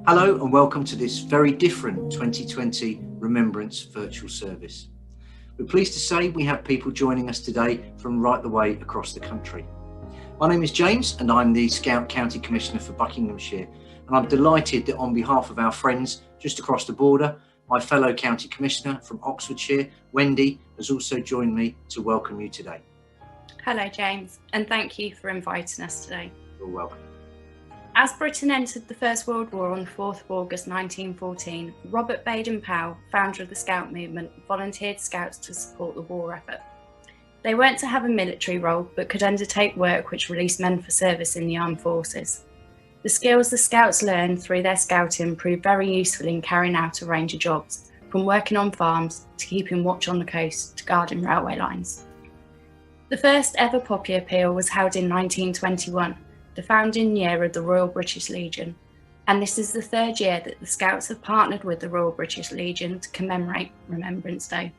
Hello and welcome to this very different 2020 Remembrance virtual service. We're pleased to say we have people joining us today from right the way across the country. My name is James and I'm the Scout County Commissioner for Buckinghamshire, and I'm delighted that on behalf of our friends just across the border, my fellow County Commissioner from Oxfordshire, Wendy, has also joined me to welcome you today. Hello James, and thank you for inviting us today. You're welcome. As Britain entered the First World War on the 4th of August 1914, Robert Baden-Powell, founder of the Scout movement, volunteered Scouts to support the war effort. They weren't to have a military role, but could undertake work which released men for service in the armed forces. The skills the Scouts learned through their scouting proved very useful in carrying out a range of jobs, from working on farms to keeping watch on the coast to guarding railway lines. The first ever Poppy Appeal was held in 1921, the founding year of the Royal British Legion, and this is the third year that the Scouts have partnered with the Royal British Legion to commemorate Remembrance Day.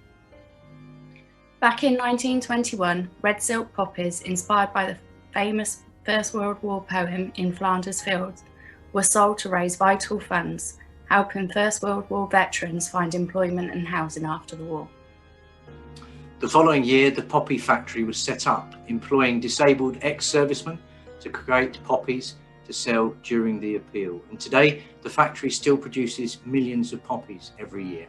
Back in 1921, red silk poppies, inspired by the famous First World War poem In Flanders Fields, were sold to raise vital funds, helping First World War veterans find employment and housing after the war. The following year, the poppy factory was set up, employing disabled ex-servicemen to create poppies to sell during the appeal. And today, the factory still produces millions of poppies every year.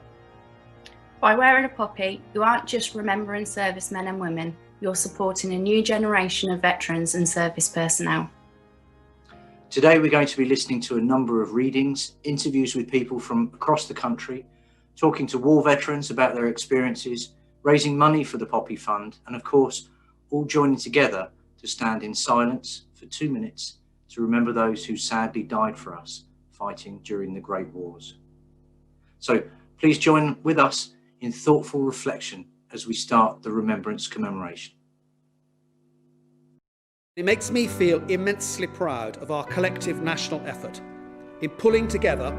By wearing a poppy, you aren't just remembering servicemen and women, you're supporting a new generation of veterans and service personnel. Today, we're going to be listening to a number of readings, interviews with people from across the country, talking to war veterans about their experiences, raising money for the Poppy Fund, and of course, all joining together to stand in silence for 2 minutes to remember those who sadly died for us fighting during the Great Wars. So please join with us in thoughtful reflection as we start the Remembrance commemoration. It makes me feel immensely proud of our collective national effort in pulling together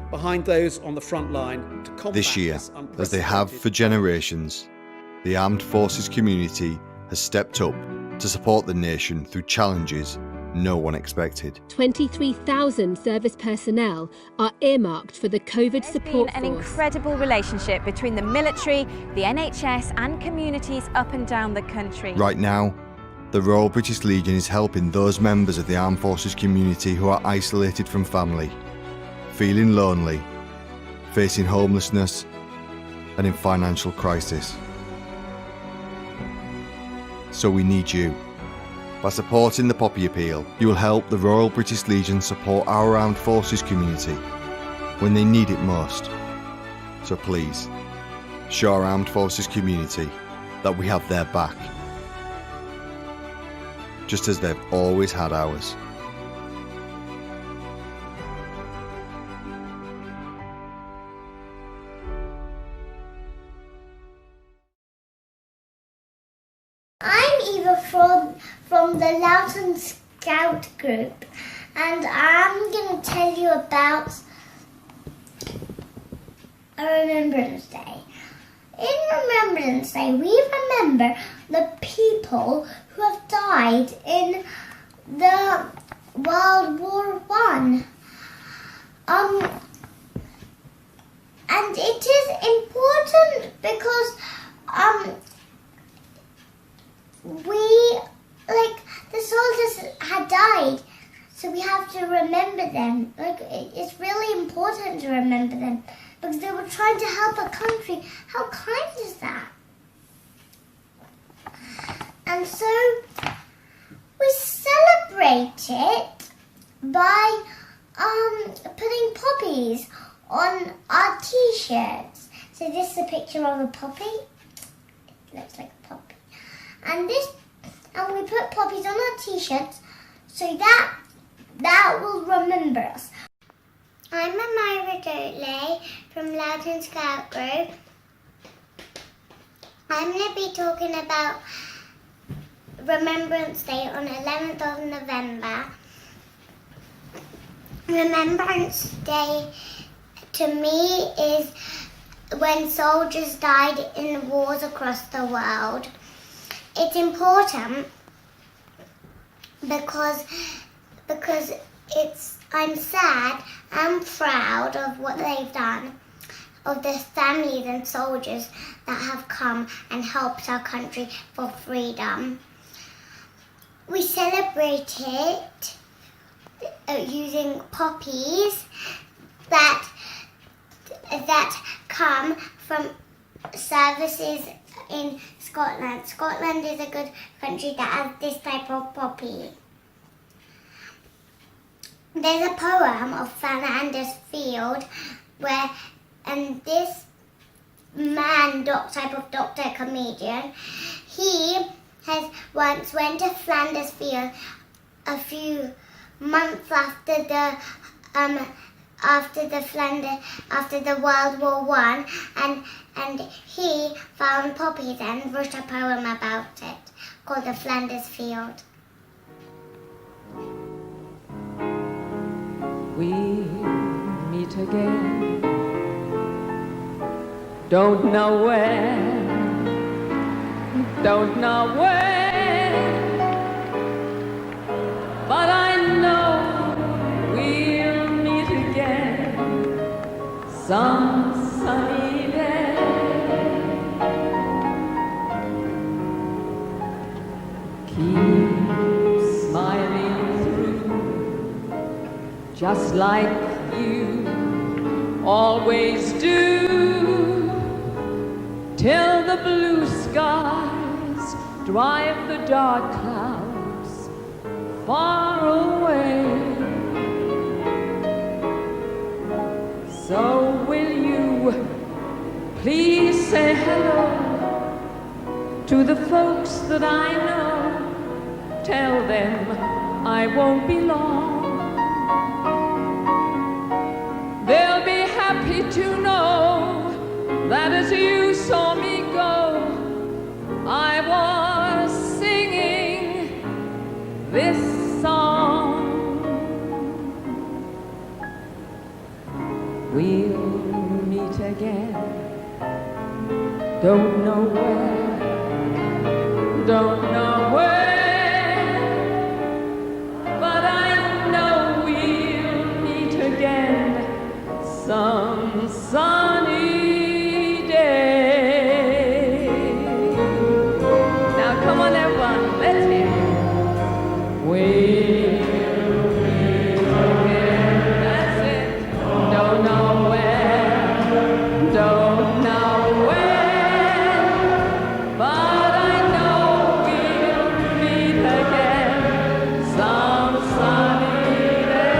behind those on the front line to combat this year, as they have for generations, the armed forces community has stepped up to support the nation through challenges no one expected. 23,000 service personnel are earmarked for the COVID support force. An incredible relationship between the military, the NHS and communities up and down the country. Right now, the Royal British Legion is helping those members of the armed forces community who are isolated from family, feeling lonely, facing homelessness and in financial crisis. So we need you. By supporting the Poppy Appeal, you will help the Royal British Legion support our armed forces community when they need it most. So please, show our armed forces community that we have their back, just as they've always had ours. I'm Eva from the Loughton Scout Group, and I'm going to tell you about a Remembrance Day. In Remembrance Day, we remember the people who have died in the World War I. And it is important because the soldiers had died, so we have to remember them. It's really important to remember them because they were trying to help a country. How kind is that? And so we celebrate it by putting poppies on our t-shirts. So this is a picture of a poppy. It looks like a poppy. And we put poppies on our t-shirts so that will remember us. I'm Amira Dotley from Loughton Scout Group. I'm going to be talking about Remembrance Day on 11th of November. Remembrance Day to me is when soldiers died in wars across the world. It's important because I'm sad and proud of what they've done, of the families and soldiers that have come and helped our country for freedom. We celebrate it using poppies that come from services in Scotland. Scotland is a good country that has this type of poppy. There's a poem of Flanders Field and this man, type of doctor, comedian, he has once went to Flanders Field a few months after the World War I, and he found poppies and wrote a poem about it called the Flanders Field. We meet again, don't know where, don't know when, but I know we'll meet again some sunny day. Keep smiling through, just like you always do, till the blue skies drive the dark clouds far away. So will you please say hello to the folks that I know? Tell them I won't be long. They'll be happy to know that as you saw me go, I was singing this song. We'll meet again, don't know where, don't know when, but I know we'll meet again some sunny day. Now come on everyone, let's hear it. We'll meet again, that's it. Don't know where, don't know when, but I know we'll meet again some sunny day.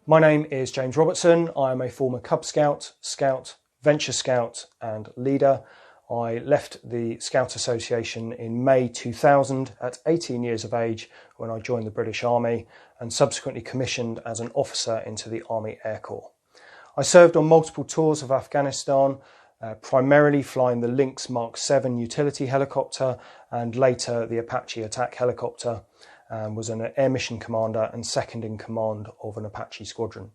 My name is James Robertson. I am a former Cub Scout, Scout, Venture Scout and leader. I left the Scout Association in May 2000 at 18 years of age when I joined the British Army and subsequently commissioned as an officer into the Army Air Corps. I served on multiple tours of Afghanistan, primarily flying the Lynx Mark 7 utility helicopter and later the Apache attack helicopter, and was an air mission commander and second in command of an Apache squadron.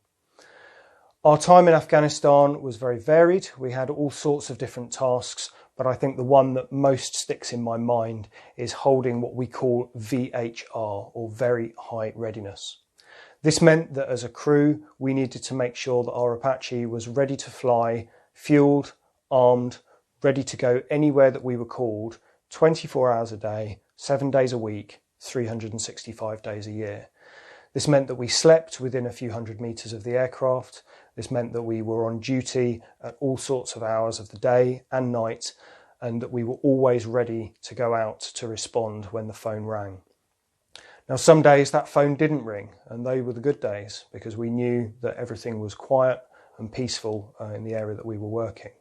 Our time in Afghanistan was very varied. We had all sorts of different tasks, but I think the one that most sticks in my mind is holding what we call VHR, or Very High Readiness. This meant that as a crew, we needed to make sure that our Apache was ready to fly, fueled, armed, ready to go anywhere that we were called, 24 hours a day, 7 days a week, 365 days a year. This meant that we slept within a few hundred metres of the aircraft. This meant that we were on duty at all sorts of hours of the day and night, and that we were always ready to go out to respond when the phone rang. Now, some days that phone didn't ring, and they were the good days because we knew that everything was quiet and peaceful in the area that we were working.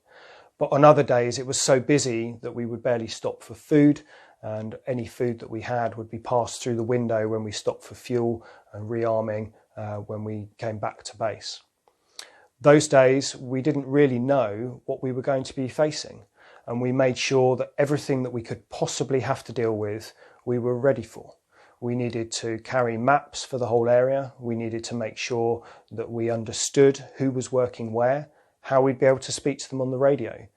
But on other days it was so busy that we would barely stop for food, and any food that we had would be passed through the window when we stopped for fuel and rearming when we came back to base. Those days we didn't really know what we were going to be facing, and we made sure that everything that we could possibly have to deal with we were ready for. We needed to carry maps for the whole area. We needed to make sure that we understood who was working where, how we'd be able to speak to them on the radio.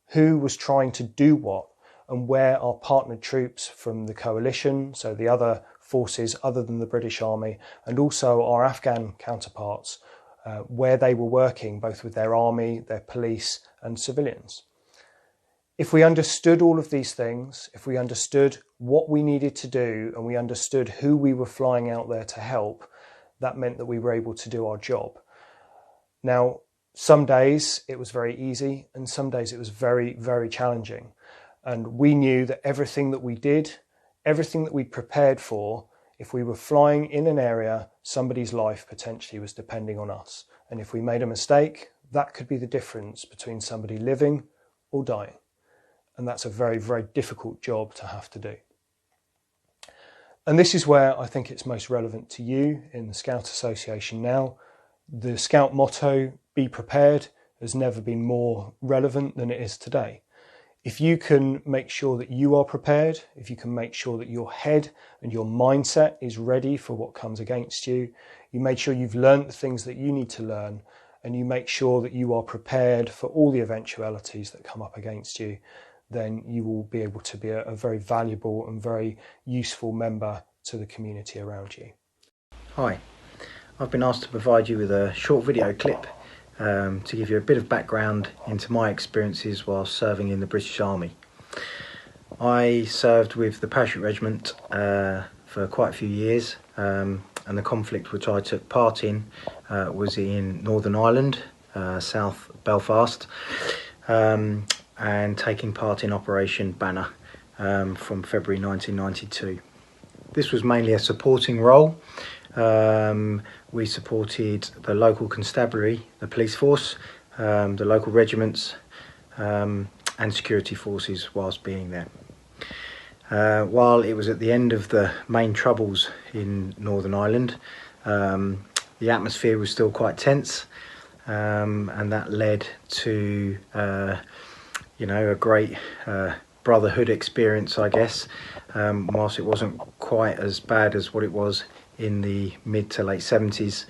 who was trying to do what, and where our partnered troops from the coalition, so the other forces other than the British Army, and also our Afghan counterparts, where they were working both with their army, their police and civilians. If we understood all of these things, if we understood what we needed to do and we understood who we were flying out there to help, that meant that we were able to do our job. Now, some days it was very easy and some days it was very, very challenging. And we knew that everything that we did, everything that we prepared for, if we were flying in an area, somebody's life potentially was depending on us. And if we made a mistake, that could be the difference between somebody living or dying. And that's a very, very difficult job to have to do. And this is where I think it's most relevant to you in the Scout Association now. The Scout motto, be prepared, has never been more relevant than it is today. If you can make sure that you are prepared, if you can make sure that your head and your mindset is ready for what comes against you, you make sure you've learned the things that you need to learn, and you make sure that you are prepared for all the eventualities that come up against you, then you will be able to be a very valuable and very useful member to the community around you. Hi, I've been asked to provide you with a short video clip to give you a bit of background into my experiences while serving in the British Army. I served with the Parachute Regiment for quite a few years, and the conflict which I took part in was in Northern Ireland, South Belfast, and taking part in Operation Banner from February 1992. This was mainly a supporting role. We supported the local constabulary, the police force, the local regiments and security forces whilst being there. While it was at the end of the main troubles in Northern Ireland, the atmosphere was still quite tense, and that led to a great brotherhood experience, I guess, whilst it wasn't quite as bad as what it was in the mid to late 70s.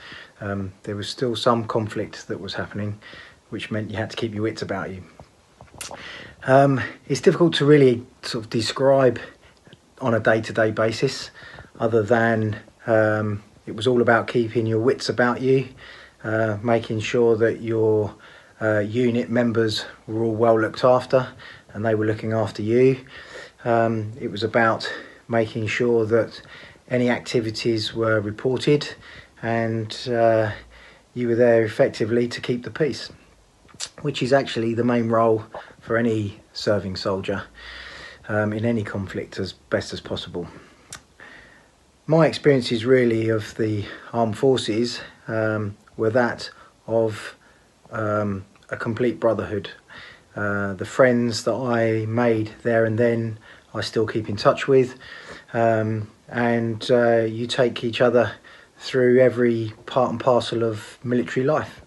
There was still some conflict that was happening, which meant you had to keep your wits about you. It's difficult to really sort of describe on a day-to-day basis, other than it was all about keeping your wits about you, making sure that your unit members were all well looked after and they were looking after you. It was about making sure that any activities were reported and you were there effectively to keep the peace, which is actually the main role for any serving soldier in any conflict, as best as possible. My experiences really of the armed forces were that of a complete brotherhood. The friends that I made there and then I still keep in touch with, and you take each other through every part and parcel of military life.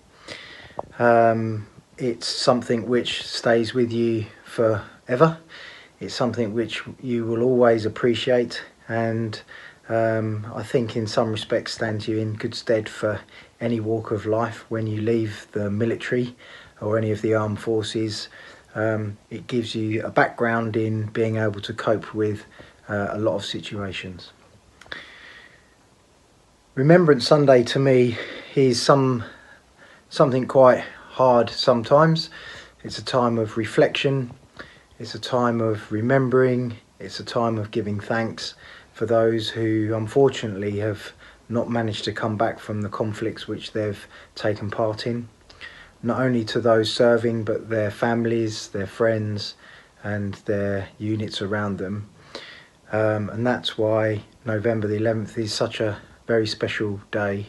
It's something which stays with you forever. It's something which you will always appreciate, and I think in some respects stands you in good stead for any walk of life when you leave the military or any of the armed forces. It gives you a background in being able to cope with a lot of situations. Remembrance Sunday to me is something quite hard sometimes. It's a time of reflection, it's a time of remembering, it's a time of giving thanks for those who unfortunately have not managed to come back from the conflicts which they've taken part in. Not only to those serving, but their families, their friends and their units around them. And that's why November the 11th is such a very special day.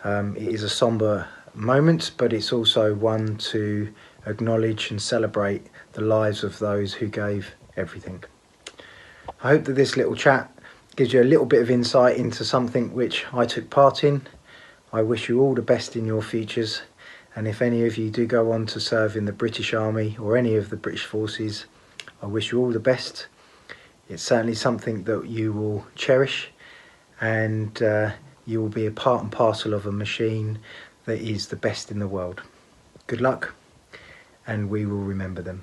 It is a sombre moment, but it's also one to acknowledge and celebrate the lives of those who gave everything. I hope that this little chat gives you a little bit of insight into something which I took part in. I wish you all the best in your futures, and if any of you do go on to serve in the British Army or any of the British forces, I wish you all the best. It's certainly something that you will cherish, and you will be a part and parcel of a machine that is the best in the world. Good luck, and we will remember them.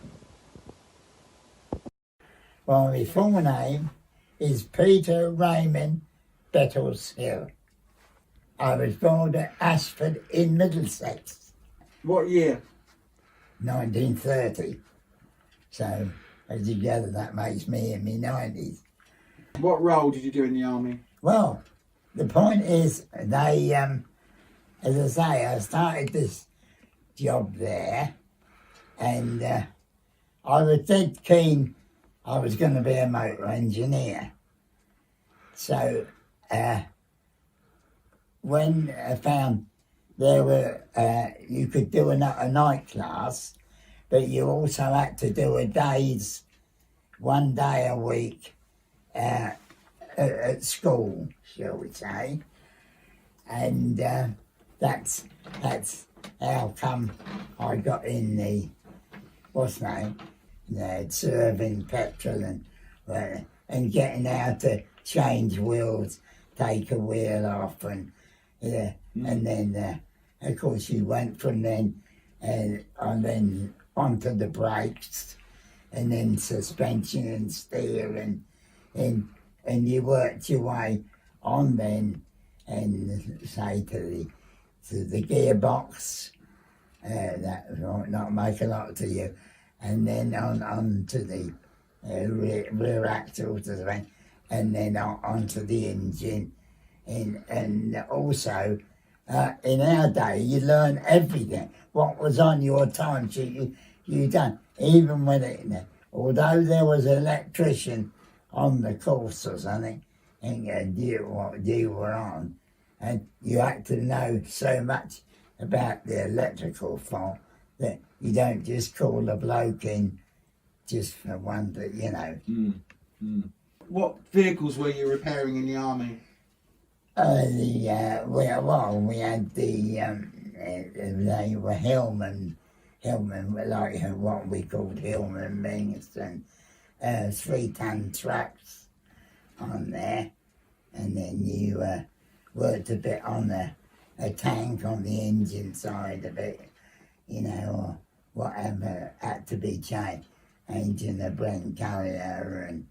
Well, my full name is Peter Raymond Bettleshill. I was born at Ashford in Middlesex. What year? 1930. So, as you gather, that makes me in my 90s. What role did you do in the army? Well, the point is, they, as I say, I started this job there, and I was dead keen I was going to be a motor engineer. So, when I found there were, you could do a night class, but you also had to do one day a week at school, shall we say. And that's how come I got in the, serving petrol and getting out to change wheels, take a wheel off, and then of course you went from then and then onto the brakes, and then suspension and steering, and you worked your way on then, and say to the gearbox, that might not make a lot to you, and then on to the rear axles, and then onto the engine, and also in our day you learn everything. What was on your time sheet, you done, even when although there was an electrician on the course or something, and you were on, and you had to know so much about the electrical fault that you don't just call a bloke in just for one, but What vehicles were you repairing in the army? We had they were Hillman, like what we called Hillman Mings, and 3-ton trucks on there, and then you worked a bit on a tank on the engine side of it, or whatever had to be changed, engine, a Brent carrier, and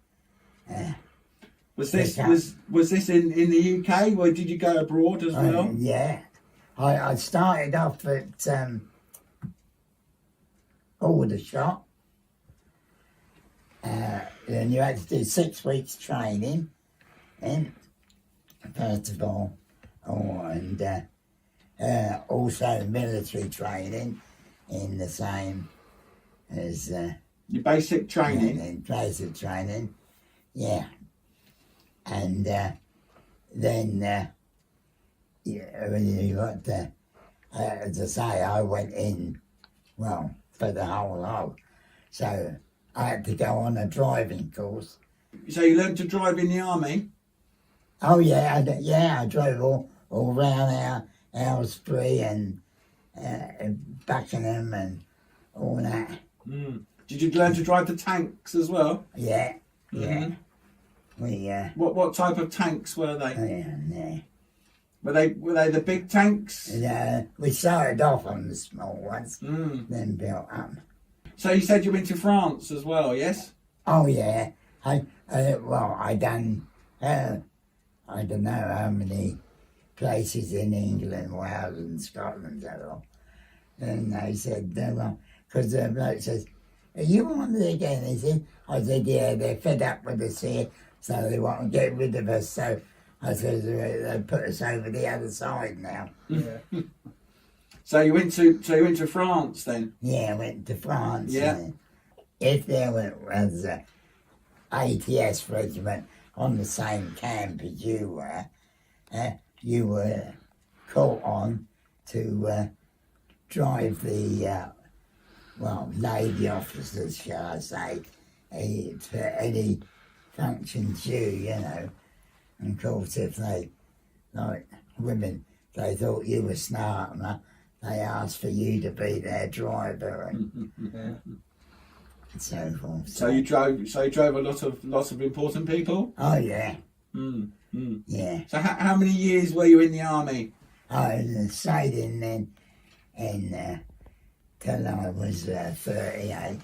was this in the UK, or did you go abroad as well? Yeah, I started off at Aldershot, and you had to do 6 weeks training, and first of all, and also military training in the same as your basic training. Basic training, yeah. And then you got as I say, I went in, for the whole lot. So I had to go on a driving course. So you learned to drive in the army? Oh yeah, I drove all around Aylesbury and Buckingham and all that. Did you learn to drive the tanks as well? Yeah. What type of tanks were they? Yeah. Were they the big tanks? Yeah, we started off on the small ones, then built up. So you said you went to France as well, yes? Oh yeah, I done I don't know how many places in England, Wales and Scotland at all. And they said, because the bloke says, "Are you on it again?" He said, I said, "Yeah, they're fed up with us here, so they want to get rid of us." So I said, "They put us over the other side now." Yeah. So you went to France then? Yeah, I went to France. Yeah. If there was a ATS regiment on the same camp as you were called on to drive the lady officers, shall I say, for any function due, And of course, if they, like women, they thought you were smart enough, they asked for you to be their driver and so forth. So you drove a lot of important people? Oh yeah. Yeah. So how many years were you in the army? I stayed in then till I was 38,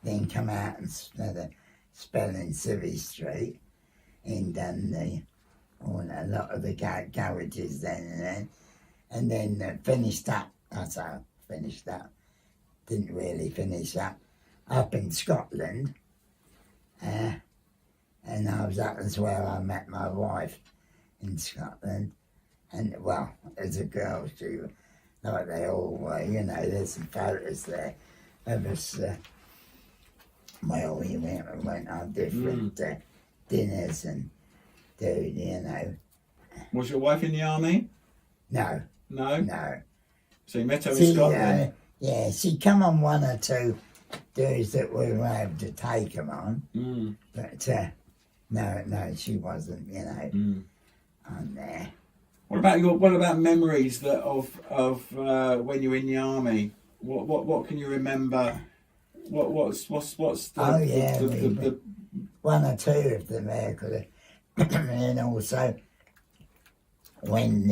then come out and spelling Civvy Street in Dundee, on a lot of the garages then, and then finished up, didn't really finish up in Scotland, and that's where I met my wife, in Scotland. And well, as a girl, she, like they all were, you know, there's some photos there of us. Well, we went on different dinners and dude, you know. Was your wife in the army? No. No? No. So you met her in Scotland? Yeah, she come on one or two dudes that we were able to take them on. But no, she wasn't, you know, on there. What about memories that of when you were in the army? What can you remember? What's the one or two of them there, and also when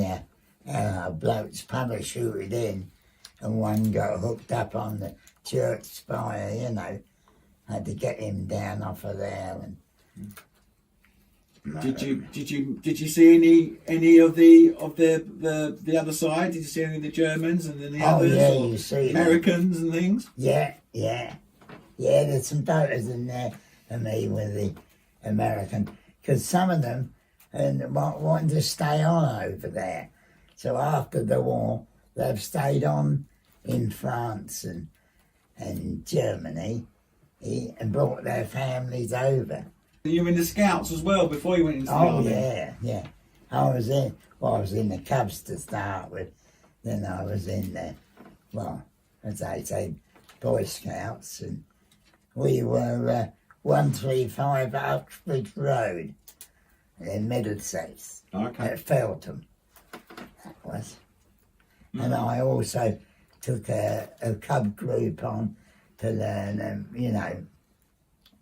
blokes parachuted in and one got hooked up on the church spire, you know, had to get him down off of there. And did you see any of the other side? Did you see any of the Germans and then the others? Yeah, you see Americans and things. Yeah. There's some photos in there of me with the American, because some of them wanted to stay on over there. So after the war, they've stayed on in France and Germany, and brought their families over. You were in the Scouts as well before you went into the army? Yeah. I was in the Cubs to start with. Then I was in the, as they say, Boy Scouts, and we were 135 Uxbridge Road in Middlesex, at Feltham, that was. And I also took a cub group on to learn, you know,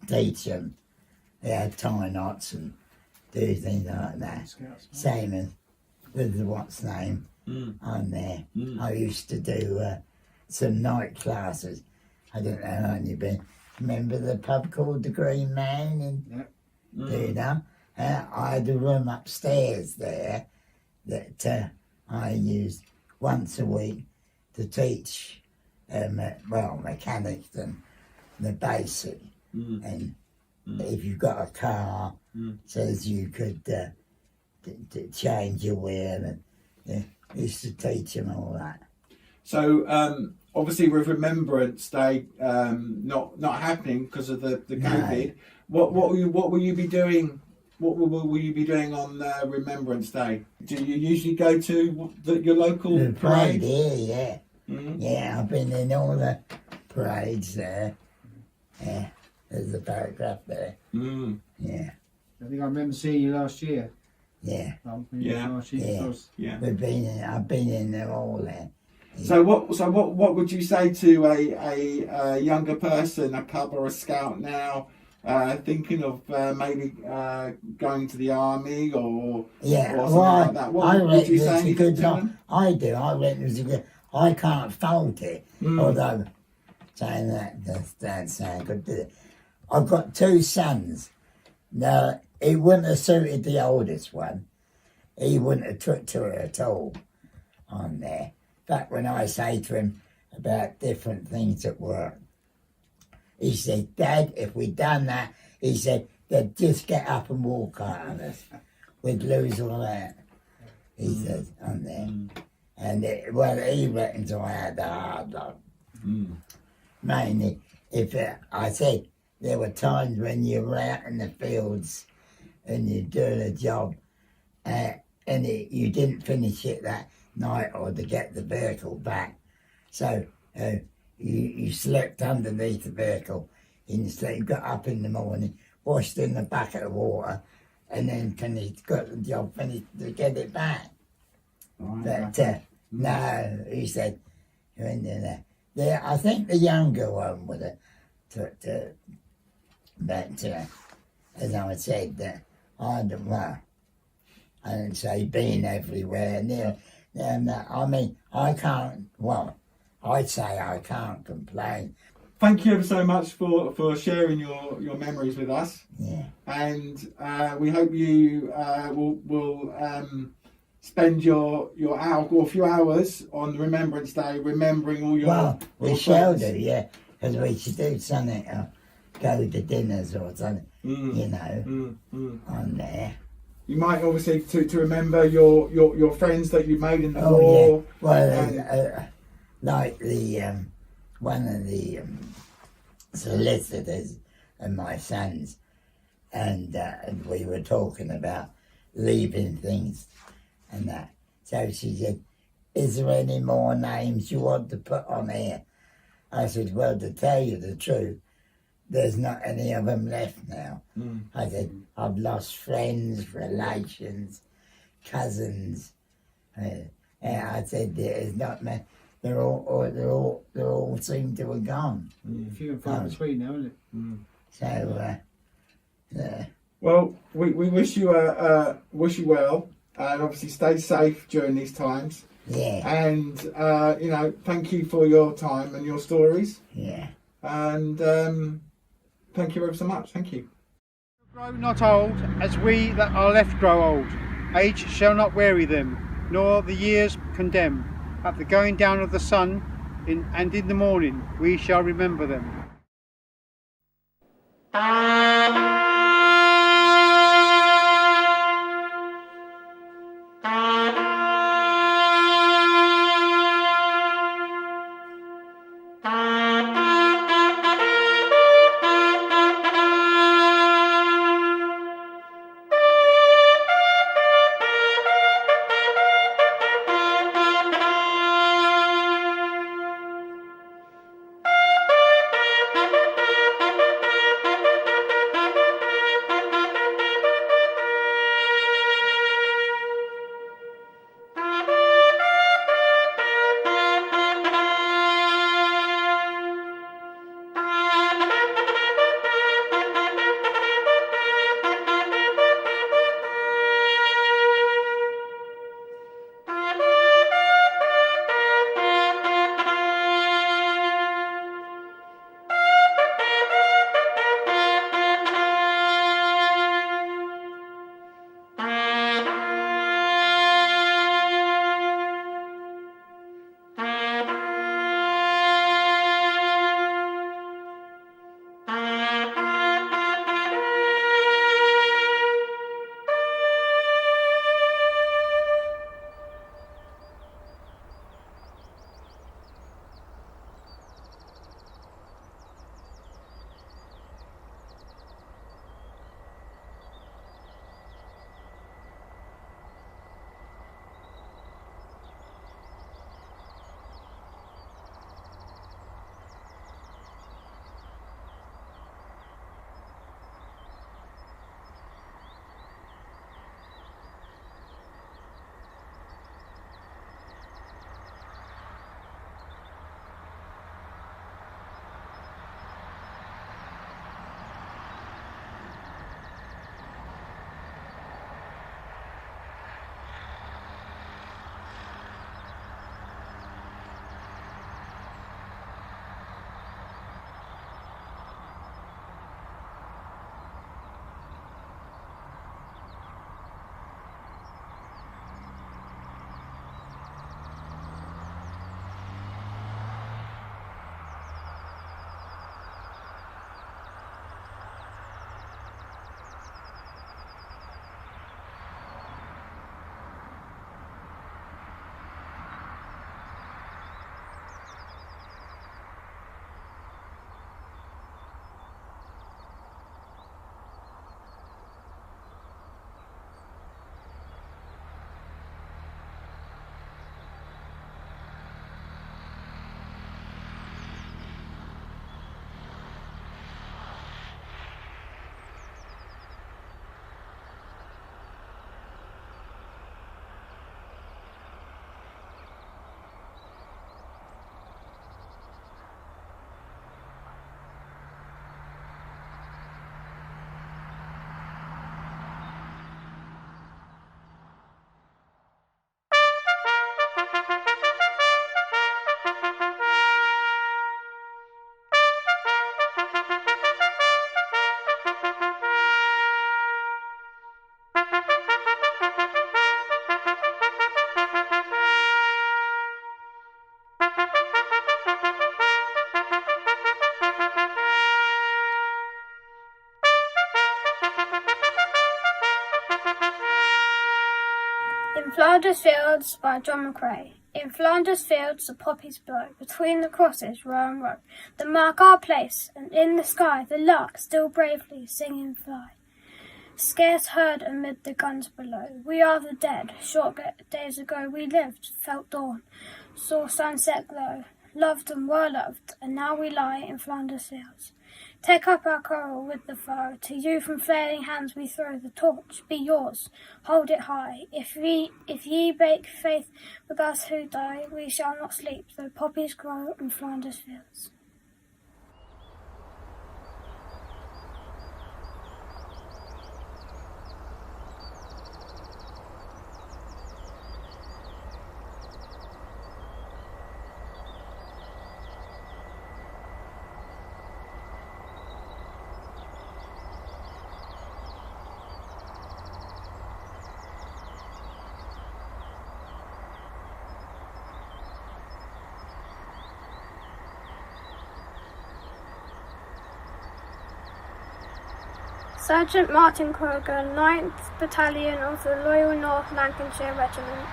teach them. They had tie knots and do things like that. Same as with the what's name on there. I used to do some night classes. I don't know how long you've been. Remember the pub called the Green Man? You know? I had a room upstairs there that I used once a week to teach, mechanics and the basic. And if you've got a car, says you could change your wheel, and used to teach them all that. So obviously with Remembrance Day not happening because of the COVID, what will you be doing? What will you be doing on Remembrance Day? Do you usually go to your local parade? Yeah. Yeah, I've been in all the parades there. Yeah, there's a paragraph there. Yeah. I think I remember seeing you last year. Yeah. Last year. Yeah. I've been in there all there. Yeah. So what would you say to a younger person, a cub or a scout now, thinking of maybe going to the army or something like that? What would you say? It's a good job. I do. I reckon it's a good. I can't fault it. Although saying that doesn't sound good, does it? I've got two sons. Now it wouldn't have suited the oldest one. He wouldn't have took to it at all on there. But when I say to him about different things at work, he said, "Dad, if we'd done that," he said, "they'd just get up and walk out on us. We'd lose all that." He says on there. And he reckons I had a hard life. Mainly, I said, there were times when you were out in the fields and you're doing a job and you didn't finish it that night or to get the vehicle back. So you slept underneath the vehicle, you got up in the morning, washed in the bucket of water, and then got the job finished to get it back. But no, he said, I think the younger one would have took to, but as I said, that I didn't say being everywhere near. I mean, I'd say I can't complain. thank you ever so much for sharing your memories with us. Yeah. And we hope you will spend your hour or a few hours on Remembrance Day remembering all your. Well, we your shall friends. do, yeah, because we should do something. Go to dinners or something, you know, on there. You might obviously to remember your friends that you made in the war. Yeah. Well, like the one of the solicitors and my sons, and we were talking about leaving things and that. So she said, "Is there any more names you want to put on here?" I said, "Well, to tell you the truth, there's not any of them left now." I said, "I've lost friends, relations, cousins." And I said, "There's not many. They all seem to have gone." Few and far between now, isn't it? So, well, we wish you well, and obviously stay safe during these times. Yeah. And thank you for your time and your stories. Yeah. And thank you ever so much. Thank you. Grow not old, as we that are left grow old. Age shall not weary them, nor the years condemn. At the going down of the sun, and in the morning, we shall remember them. In Flanders Fields by John McCrae. In Flanders Fields the poppies blow, between the crosses row and row, that mark our place, and in the sky the lark still bravely sing and fly. Scarce heard amid the guns below, we are the dead. Short days ago we lived, felt dawn, saw sunset glow, loved and were loved, and now we lie in Flanders Fields. Take up our quarrel with the foe, to you from flailing hands we throw the torch, be yours, hold it high. If ye break faith with us who die, we shall not sleep, though poppies grow in Flanders Fields. Sergeant Martin Kroger, 9th Battalion of the Loyal North Lancashire Regiment.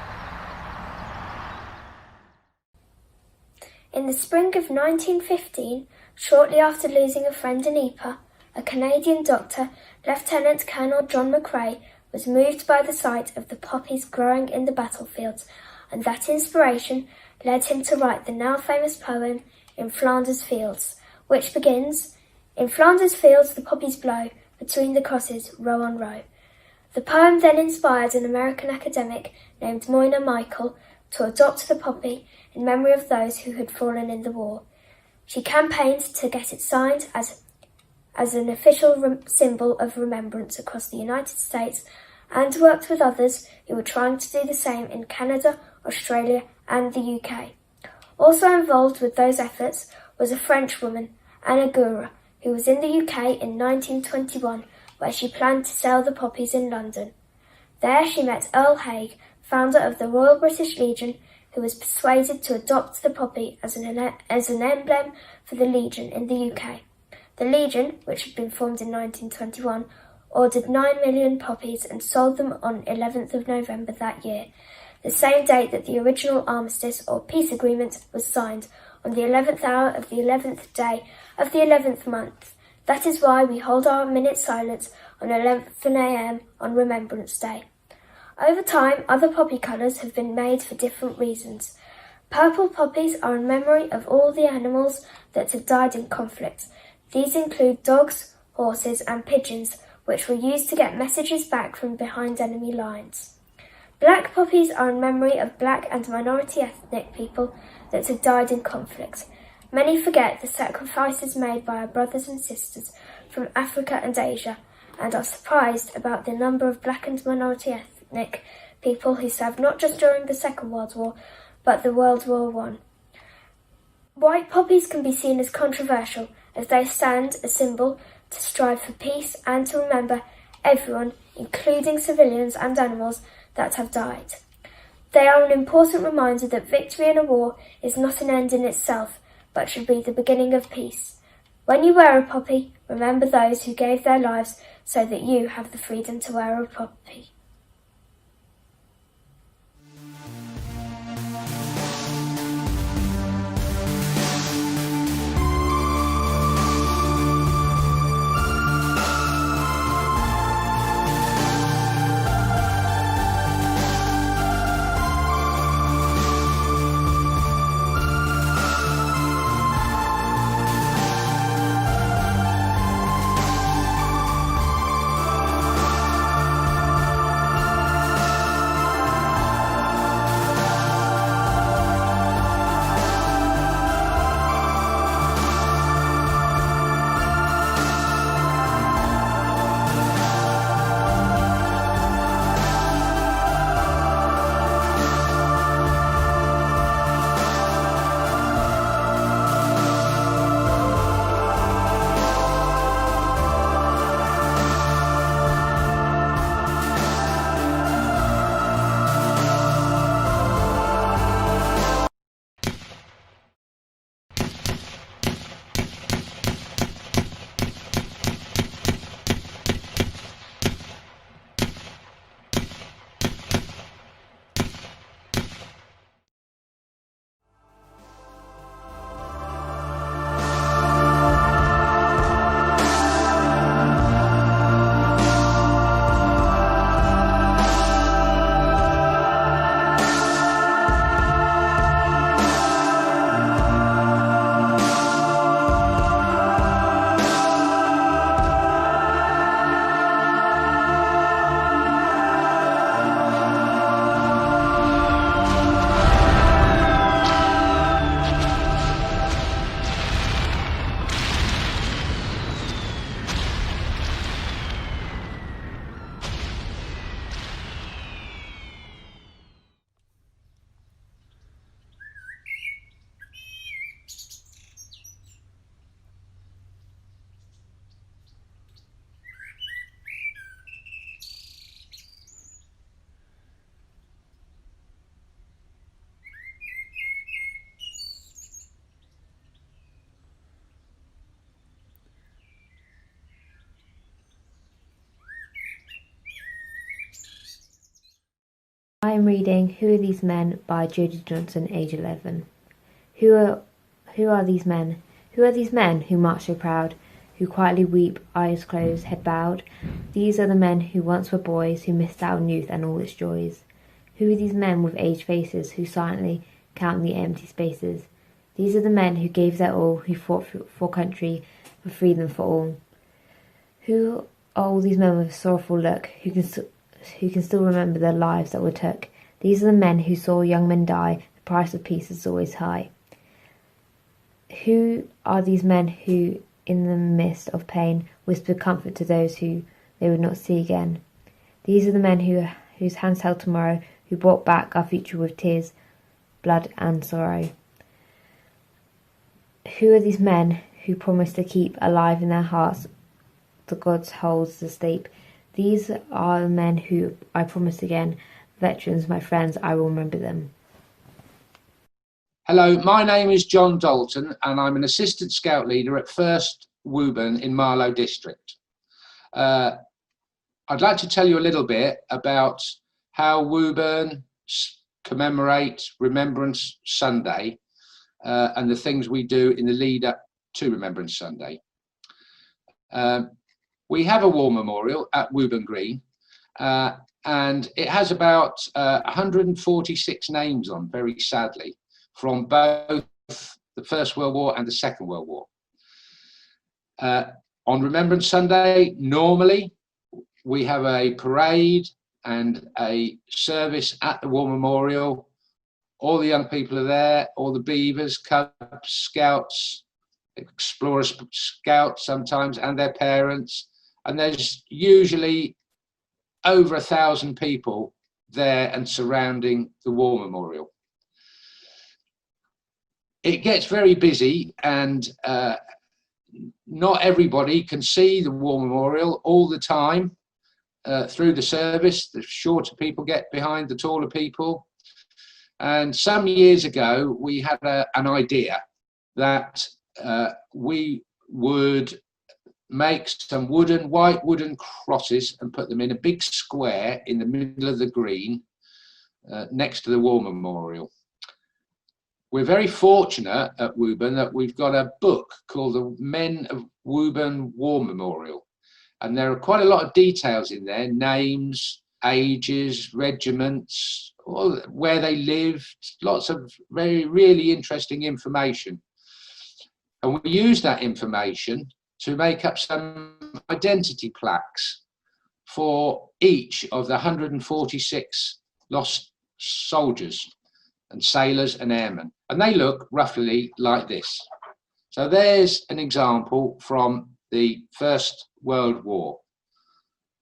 In the spring of 1915, shortly after losing a friend in Ypres, a Canadian doctor, Lieutenant Colonel John McCrae, was moved by the sight of the poppies growing in the battlefields, and that inspiration led him to write the now famous poem In Flanders Fields, which begins, "In Flanders Fields the poppies blow, between the crosses, row on row." The poem then inspired an American academic named Moyna Michael to adopt the poppy in memory of those who had fallen in the war. She campaigned to get it signed as an official symbol of remembrance across the United States and worked with others who were trying to do the same in Canada, Australia and the UK. Also involved with those efforts was a French woman, Anna Goura, who was in the UK in 1921, where she planned to sell the poppies in London. There she met Earl Haig, founder of the Royal British Legion, who was persuaded to adopt the poppy as an emblem for the Legion in the UK. The Legion, which had been formed in 1921, ordered 9 million poppies and sold them on 11th of November that year, the same date that the original armistice or peace agreement was signed, on the 11th hour of the 11th day of the 11th month. That is why we hold our minute silence on 11 a.m. on Remembrance Day. Over time, other poppy colours have been made for different reasons. Purple poppies are in memory of all the animals that have died in conflict. These include dogs, horses and pigeons, which were used to get messages back from behind enemy lines. Black poppies are in memory of black and minority ethnic people that have died in conflict. Many forget the sacrifices made by our brothers and sisters from Africa and Asia, and are surprised about the number of black and minority ethnic people who served not just during the Second World War, but the World War I. White poppies can be seen as controversial, as they stand a symbol to strive for peace and to remember everyone, including civilians and animals, that have died. They are an important reminder that victory in a war is not an end in itself, but should be the beginning of peace. When you wear a poppy, remember those who gave their lives so that you have the freedom to wear a poppy. am reading Who Are These Men by Jodie Johnson, age 11. Who are these men? Who are these men who march so proud, who quietly weep, eyes closed, head bowed? These are the men who once were boys, who missed out on youth and all its joys. Who are these men with aged faces, who silently count the empty spaces? These are the men who gave their all, who fought for country, for freedom for all. Who are all these men with a sorrowful look, who can still remember their lives that were took? These are the men who saw young men die, the price of peace is always high. Who are these men who, in the midst of pain, whispered comfort to those who they would not see again? These are the men whose hands held tomorrow, who brought back our future with tears, blood and sorrow. Who are these men who promised to keep alive in their hearts the gods holds the steep? These are the men who I promise again, veterans, my friends, I will remember them. Hello, my name is John Dalton and I'm an assistant scout leader at 1st Woburn in Marlow District. I'd like to tell you a little bit about how Woburn commemorate Remembrance Sunday and the things we do in the lead up to Remembrance Sunday. We have a war memorial at Woburn Green and it has about 146 names on, very sadly, from both the First World War and the Second World War. On Remembrance Sunday, normally we have a parade and a service at the War Memorial. All the young people are there, all the beavers, cubs, scouts, explorers, scouts sometimes, and their parents. And there's usually over 1,000 people there and surrounding the War Memorial. It gets very busy and not everybody can see the War Memorial all the time through the service. The shorter people get behind the taller people. And some years ago, we had an idea that we would make some white wooden crosses and put them in a big square in the middle of the green next to the War Memorial. We're very fortunate at Woburn that we've got a book called The Men of Woburn War Memorial. And there are quite a lot of details in there, names, ages, regiments, where they lived, lots of really interesting information. And we use that information to make up some identity plaques for each of the 146 lost soldiers and sailors and airmen. And they look roughly like this. So there's an example from the First World War.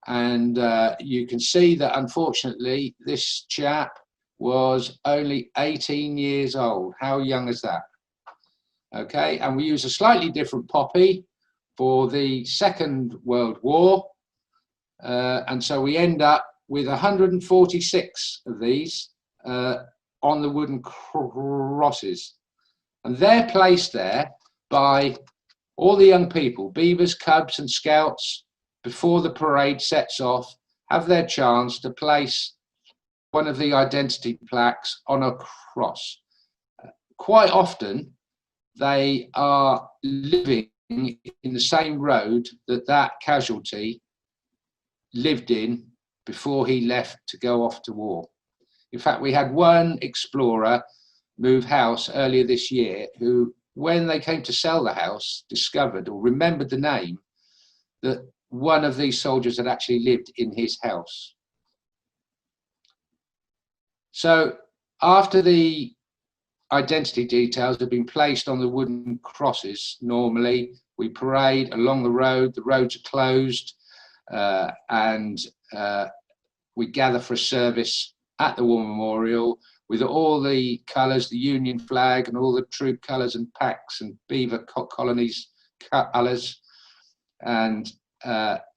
And you can see that unfortunately this chap was only 18 years old. How young is that? Okay, and we use a slightly different poppy for the Second World War. And so we end up with 146 of these on the wooden crosses. And they're placed there by all the young people, beavers, cubs and scouts, before the parade sets off, have their chance to place one of the identity plaques on a cross. Quite often, they are living in the same road that that casualty lived in before he left to go off to war. In fact, we had one explorer move house earlier this year who, when they came to sell the house, discovered or remembered the name that one of these soldiers had actually lived in his house. So after the identity details have been placed on the wooden crosses, normally we parade along the roads are closed, and we gather for a service at the War Memorial with all the colours, the Union flag and all the troop colours and packs and beaver colonies colours. And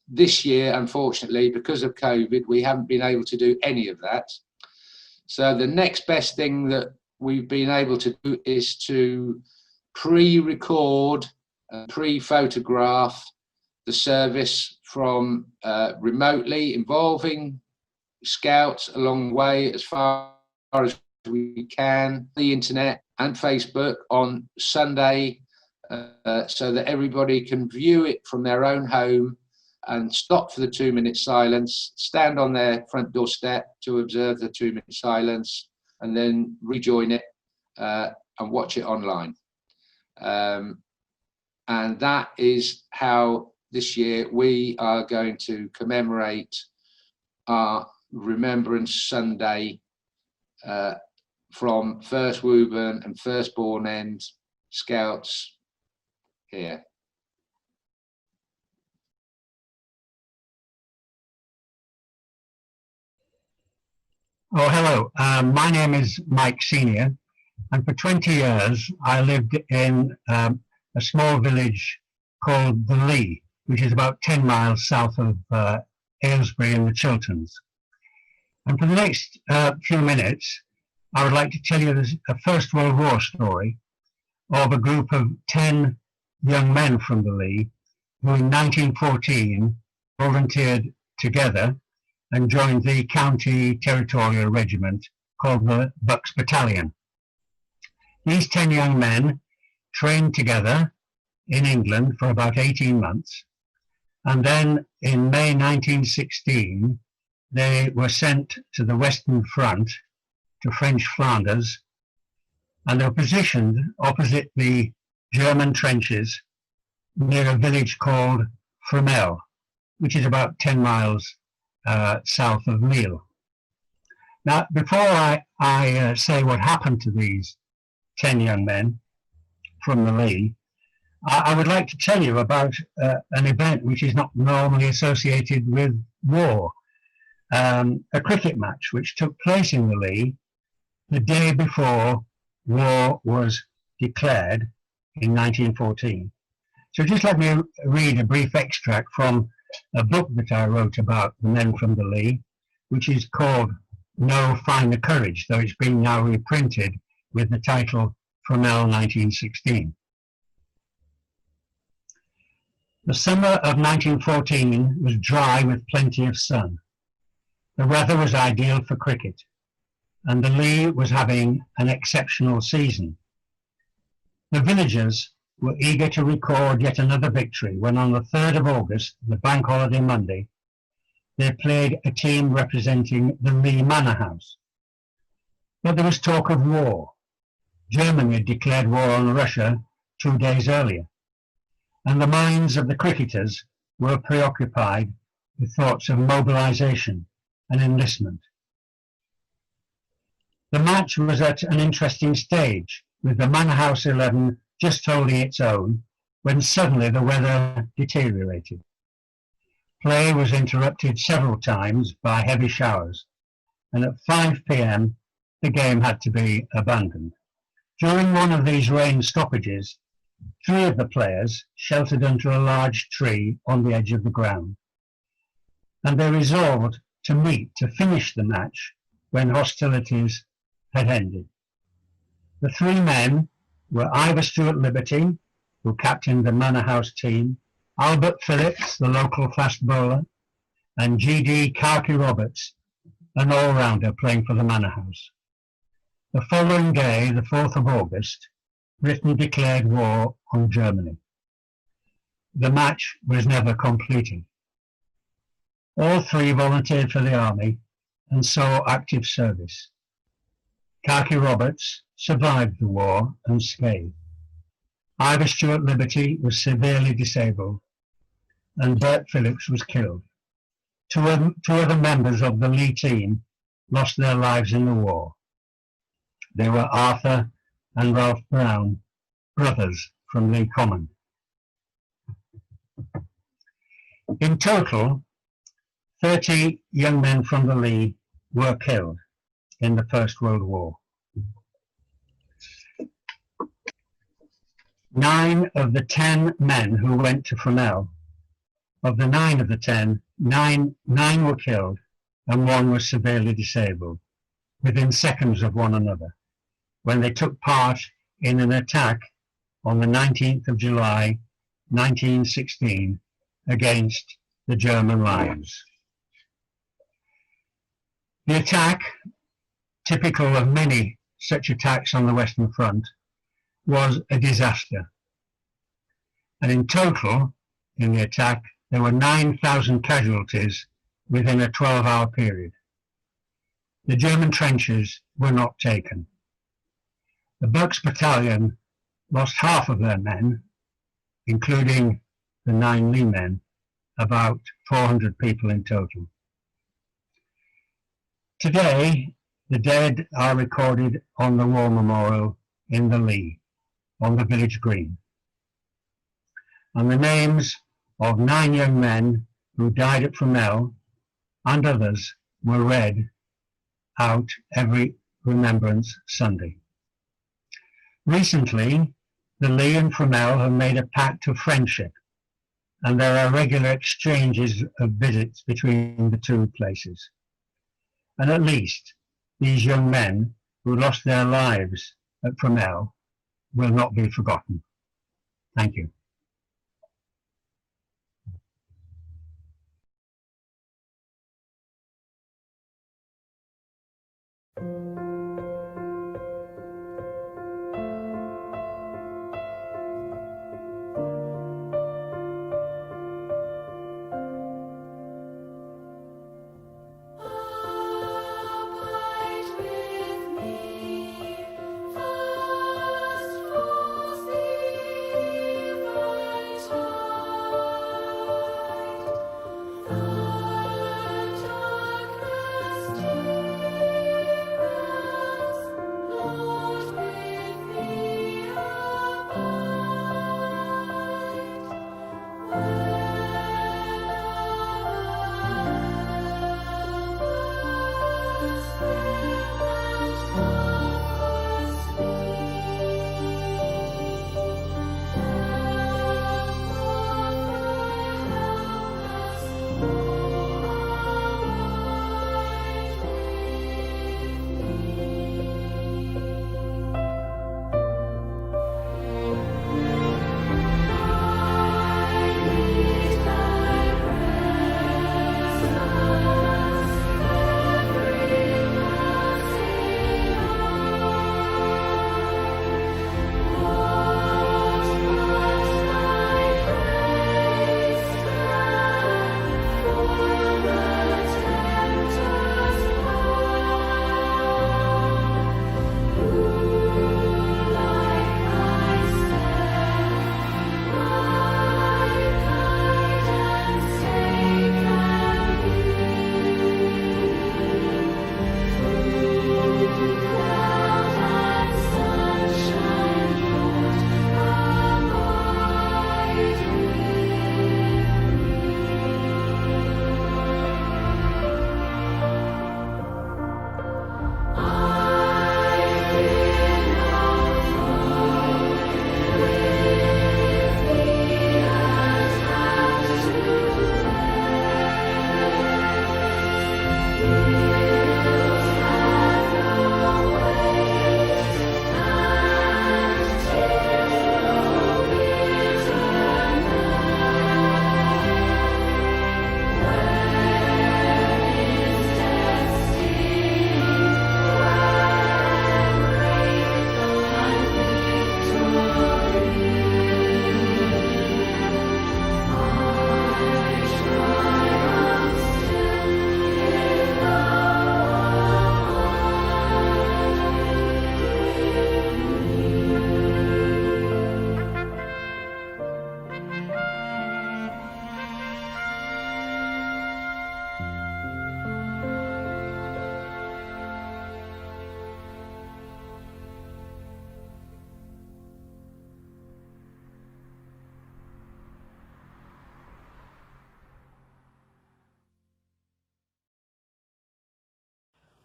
this year, unfortunately, because of COVID, we haven't been able to do any of that. So the next best thing that we've been able to do is to pre-record and pre-photograph the service from remotely, involving Scouts along the way as far as we can, the internet and Facebook on Sunday, so that everybody can view it from their own home and stop for the 2-minute silence, stand on their front doorstep to observe the 2-minute silence, and then rejoin it and watch it online. And that is how this year we are going to commemorate our Remembrance Sunday from First Woburn and First Bourne End Scouts here. Oh, hello. My name is Mike Senior, and for 20 years I lived in a small village called the Lee, which is about 10 miles south of Aylesbury in the Chilterns. And for the next few minutes, I would like to tell you a First World War story of a group of 10 young men from the Lee who in 1914 volunteered together and joined the County Territorial Regiment called the Bucks Battalion. These 10 young men trained together in England for about 18 months, and then in May 1916 they were sent to the Western Front, to French Flanders, and they were positioned opposite the German trenches near a village called Fromelles, which is about 10 miles south of Lille. Now, before I say what happened to these 10 young men from the Lee, I would like to tell you about an event which is not normally associated with war, a cricket match which took place in the Lee the day before war was declared in 1914. So just let me read a brief extract from a book that I wrote about the men from the Lee, which is called No Finer Courage, though it's been now reprinted with the title Fromelles 1916. The summer of 1914 was dry with plenty of sun. The weather was ideal for cricket, and the Lee was having an exceptional season. The villagers were eager to record yet another victory when on the 3rd of August, the bank holiday Monday, they played a team representing the Lee Manor House. But there was talk of war. Germany had declared war on Russia 2 days earlier, and the minds of the cricketers were preoccupied with thoughts of mobilization and enlistment. The match was at an interesting stage, with the Manor House 11 just holding its own, when suddenly the weather deteriorated. Play was interrupted several times by heavy showers, and at 5 p.m. the game had to be abandoned. During one of these rain stoppages, 3 of the players sheltered under a large tree on the edge of the ground, and they resolved to meet to finish the match when hostilities had ended. The 3 men were Ivor Stewart Liberty, who captained the Manor House team, Albert Phillips, the local fast bowler, and G.D. Carkey Roberts, an all-rounder playing for the Manor House. The following day, the 4th of August, Britain declared war on Germany. The match was never completed. All 3 volunteered for the army and saw active service. Carkey Roberts survived the war unscathed. Ivor Stewart Liberty was severely disabled, and Bert Phillips was killed. Two other members of the Lee team lost their lives in the war. They were Arthur and Ralph Brown, brothers from Lee Common. In total, 30 young men from the Lee were killed in the First World War. 9 of the 10 men who went to Fromelles, of the 9 of the 10, 9 were killed and 1 was severely disabled within seconds of one another when they took part in an attack on the 19th of July 1916 against the German lines. The attack, typical of many such attacks on the Western Front, was a disaster. And in total, in the attack, there were 9,000 casualties within a 12-hour period. The German trenches were not taken. The Bucks Battalion lost half of their men, including the 9 Lee men, about 400 people in total. Today, the dead are recorded on the War Memorial in the Lee, on the village green. And the names of 9 young men who died at Fromelles and others were read out every Remembrance Sunday. Recently, the Lee and Fromelles have made a pact of friendship, and there are regular exchanges of visits between the two places. And at least these young men who lost their lives at Fromelles will not be forgotten. Thank you.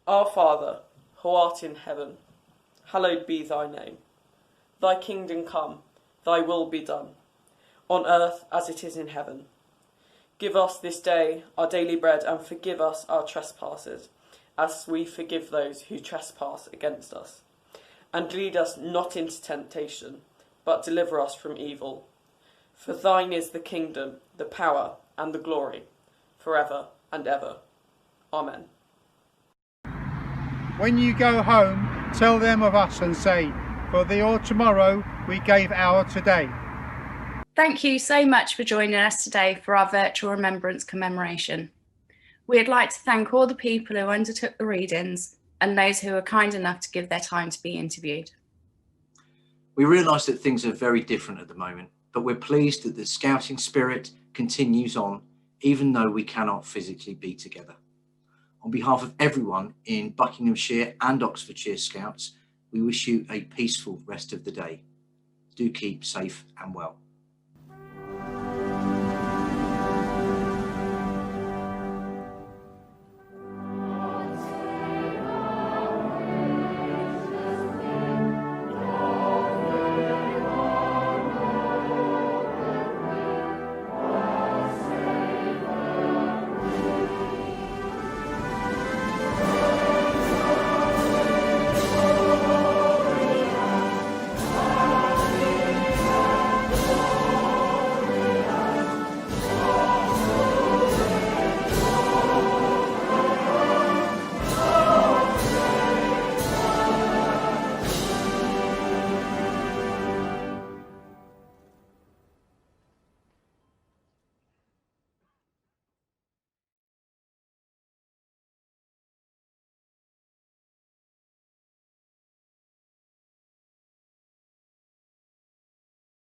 Our Father, who art in heaven, hallowed be thy name. Thy kingdom come, thy will be done, on earth as it is in heaven. Give us this day our daily bread, and forgive us our trespasses, as we forgive those who trespass against us. And lead us not into temptation, but deliver us from evil. For thine is the kingdom, the power, and the glory, forever and ever. Amen. When you go home, tell them of us and say, for the or tomorrow we gave our today. Thank you so much for joining us today for our virtual Remembrance commemoration. We'd like to thank all the people who undertook the readings and those who were kind enough to give their time to be interviewed. We realise that things are very different at the moment, but we're pleased that the scouting spirit continues on, even though we cannot physically be together. On behalf of everyone in Buckinghamshire and Oxfordshire Scouts, we wish you a peaceful rest of the day. Do keep safe and well.